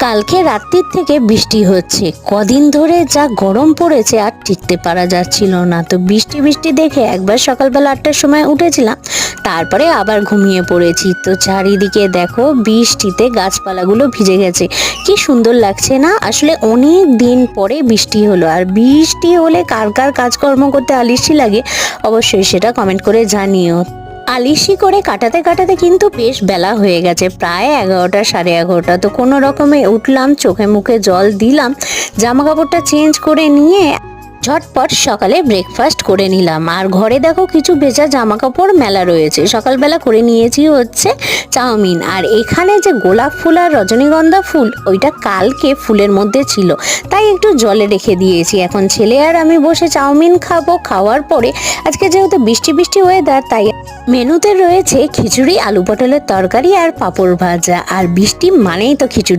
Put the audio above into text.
কালকে রাত্রির থেকে বৃষ্টি হচ্ছে, কদিন ধরে যা গরম পড়েছে আর টিকতে পারা যাচ্ছিল না। তো বৃষ্টি বৃষ্টি দেখে একবার সকালবেলা 8টার সময় উঠেছিলাম, তারপরে আবার ঘুমিয়ে পড়েছি। তো চারিদিকে দেখো বৃষ্টিতে গাছপালাগুলো ভিজে গেছে, কি সুন্দর লাগছে না? আসলে অনেক দিন পরে বৃষ্টি হলো, আর বৃষ্টি হলে কার কার কাজকর্ম করতে আলিস্যি লাগে অবশ্যই সেটা কমেন্ট করে জানিও। আলিশি করে কাটাতে কাটাতে কিন্তু বেশ বেলা হয়ে গেছে, প্রায় 11টা 11:30। তো কোনো রকমে উঠলাম, চোখে মুখে জল দিলাম, জামা কাপড়টা চেঞ্জ করে নিয়ে ঝটপট সকালে ব্রেকফাস্ট করে নিলাম। আর ঘরে দেখো কিছু ভেজা জামা কাপড় মেলা রয়েছে, সকালবেলা করে নিয়েছি হচ্ছে চাউমিন। আর এখানে যে গোলাপ ফুল আর রজনীগন্ধা ফুল, ওইটা কালকে ফুলের মধ্যে ছিল, তাই একটু জলে রেখে দিয়েছি। এখন ছেলে আর আমি বসে চাউমিন খাবো। খাওয়ার পরে আজকে যেহেতু বৃষ্টি বৃষ্টি ওয়েদার, তাই মেনুতে রয়েছে খিচুড়ি, আলু পটলের তরকারি আর পাঁপড় ভাজা। আর বৃষ্টি মানেই তো খিচুড়ি।